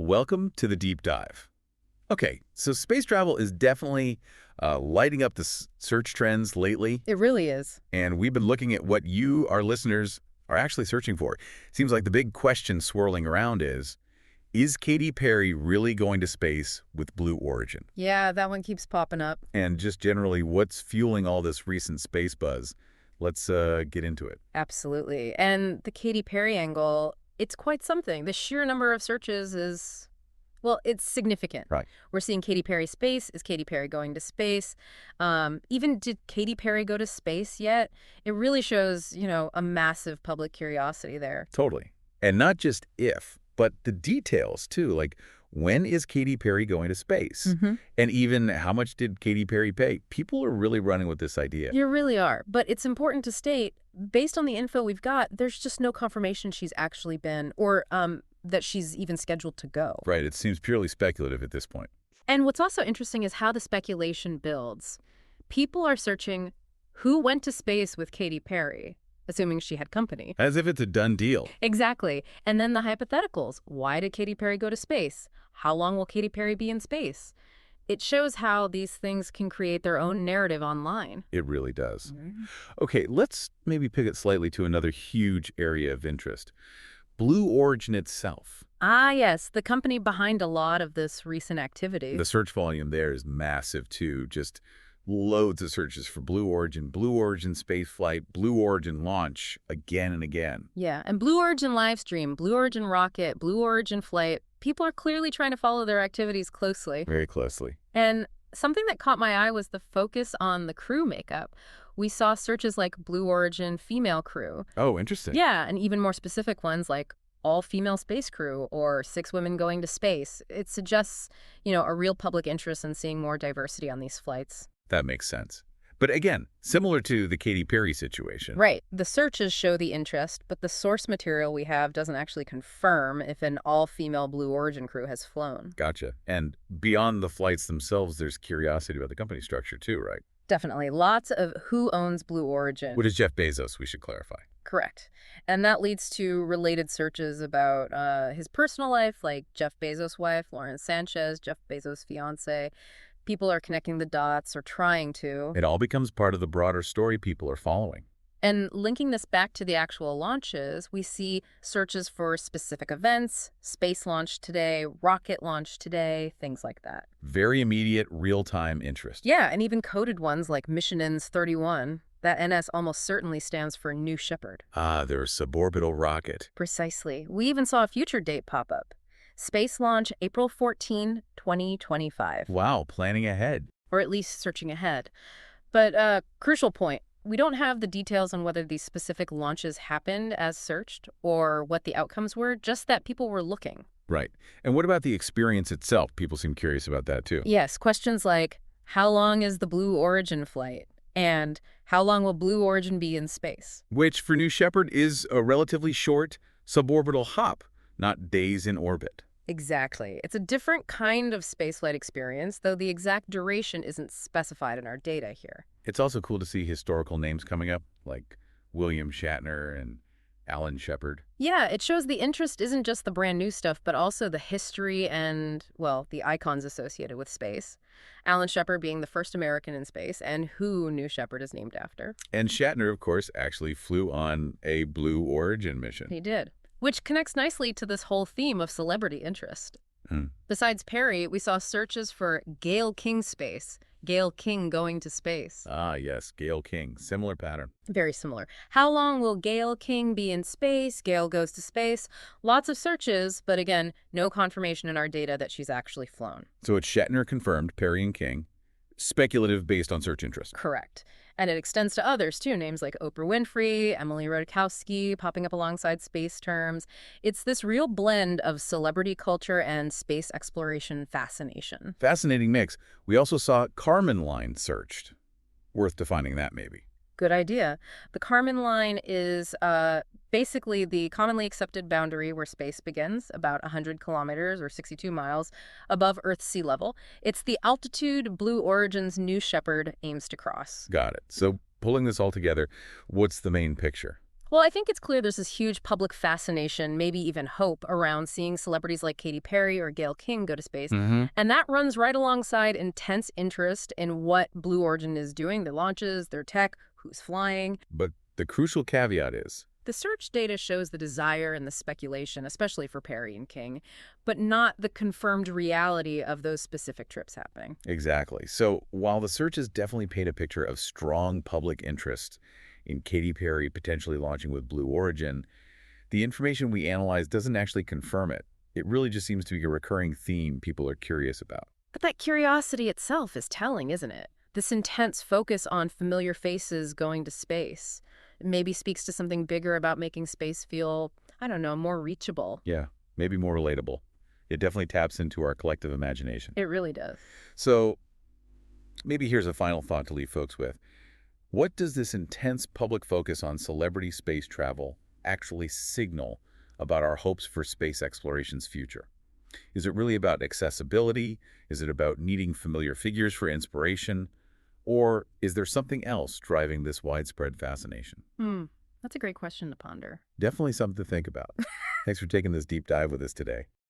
welcome to the deep dive. Okay, so space travel is definitely lighting up the search trends lately. It really is. And we've been looking at what you, our listeners, are actually searching for. Seems like the big question swirling around is Katy Perry really going to space with Blue Origin? Yeah, that one keeps popping up. And just generally, what's fueling all this recent space buzz? Let's get into it. Absolutely. And the Katy Perry angle, it's quite something. The sheer number of searches is, well, it's significant. Right. We're seeing Katy Perry space. Is Katy Perry going to space? Even did Katy Perry go to space yet? It really shows, a massive public curiosity there. Totally. And not just if, but the details, too. Like, when is Katy Perry going to space? Mm-hmm. And even how much did Katy Perry pay? People are really running with this idea. You really are. But it's important to state, based on the info we've got, there's just no confirmation she's actually been, or that she's even scheduled to go. Right. It seems purely speculative at this point. And what's also interesting is how the speculation builds. People are searching who went to space with Katy Perry, assuming she had company. As if it's a done deal. Exactly. And then the hypotheticals. Why did Katy Perry go to space? How long will Katy Perry be in space? It shows how these things can create their own narrative online. It really does. Mm-hmm. Okay, let's maybe pivot slightly to another huge area of interest. Blue Origin itself. Ah, yes, the company behind a lot of this recent activity. The search volume there is massive, too. Just loads of searches for Blue Origin spaceflight, Blue Origin launch, again and again. Yeah, and Blue Origin livestream, Blue Origin rocket, Blue Origin flight. People are clearly trying to follow their activities closely. Very closely. And something that caught my eye was the focus on the crew makeup. We saw searches like Blue Origin female crew. Oh, interesting. Yeah, and even more specific ones like all-female space crew or 6 women going to space. It suggests, a real public interest in seeing more diversity on these flights. That makes sense. But again, similar to the Katy Perry situation. Right. The searches show the interest, but the source material we have doesn't actually confirm if an all-female Blue Origin crew has flown. Gotcha. And beyond the flights themselves, there's curiosity about the company structure too, right? Definitely. Lots of who owns Blue Origin. What is Jeff Bezos, we should clarify. Correct. And that leads to related searches about his personal life, like Jeff Bezos' wife, Lauren Sanchez, Jeff Bezos' fiance. People are connecting the dots or trying to. It all becomes part of the broader story people are following. And linking this back to the actual launches, we see searches for specific events, space launch today, rocket launch today, things like that. Very immediate, real-time interest. Yeah, and even coded ones like Mission INS 31. That NS almost certainly stands for New Shepard. Ah, their suborbital rocket. Precisely. We even saw a future date pop up. Space launch April 14, 2025. Wow, planning ahead. Or at least searching ahead. But crucial point, we don't have the details on whether these specific launches happened as searched or what the outcomes were, just that people were looking. Right. And what about the experience itself? People seem curious about that too. Yes, questions like, how long is the Blue Origin flight? And how long will Blue Origin be in space? Which, for New Shepard, is a relatively short suborbital hop, not days in orbit. Exactly. It's a different kind of spaceflight experience, though the exact duration isn't specified in our data here. It's also cool to see historical names coming up, like William Shatner and Alan Shepard. Yeah, it shows the interest isn't just the brand new stuff, but also the history and, well, the icons associated with space. Alan Shepard being the first American in space, and who New Shepard is named after. And Shatner, of course, actually flew on a Blue Origin mission. He did. Which connects nicely to this whole theme of celebrity interest. Besides Perry, we saw searches for Gayle King space, Gayle King going to space. Ah, yes, Gayle King. Similar pattern. Very similar. How long will Gayle King be in space? Gayle goes to space. Lots of searches, but again, no confirmation in our data that she's actually flown. So it's Shatner confirmed, Perry and King. Speculative based on search interest. Correct. And it extends to others, too, names like Oprah Winfrey, Emily Ratajkowski, popping up alongside space terms. It's this real blend of celebrity culture and space exploration fascination. Fascinating mix. We also saw Kármán line searched. Worth defining that, maybe. Good idea. The Kármán line is basically the commonly accepted boundary where space begins, about 100 kilometers or 62 miles above Earth's sea level. It's the altitude Blue Origin's New Shepard aims to cross. Got it. So pulling this all together, what's the main picture? Well, I think it's clear there's this huge public fascination, maybe even hope, around seeing celebrities like Katy Perry or Gayle King go to space. Hmm. And that runs right alongside intense interest in what Blue Origin is doing, their launches, their tech, who's flying. But the crucial caveat is, The search data shows the desire and the speculation, especially for Perry and King, but not the confirmed reality of those specific trips happening. exactly. So while the searches definitely paint a picture of strong public interest in Katy Perry potentially launching with Blue Origin, the information we analyze doesn't actually confirm it. It really just seems to be a recurring theme people are curious about. But that curiosity itself is telling, isn't it? This intense focus on familiar faces going to space maybe speaks to something bigger about making space feel, I don't know, more reachable. Yeah, maybe more relatable. It definitely taps into our collective imagination. It really does. So maybe here's a final thought to leave folks with. What does this intense public focus on celebrity space travel actually signal about our hopes for space exploration's future? Is it really about accessibility? Is it about needing familiar figures for inspiration? Or is there something else driving this widespread fascination? That's a great question to ponder. Definitely something to think about. Thanks for taking this deep dive with us today.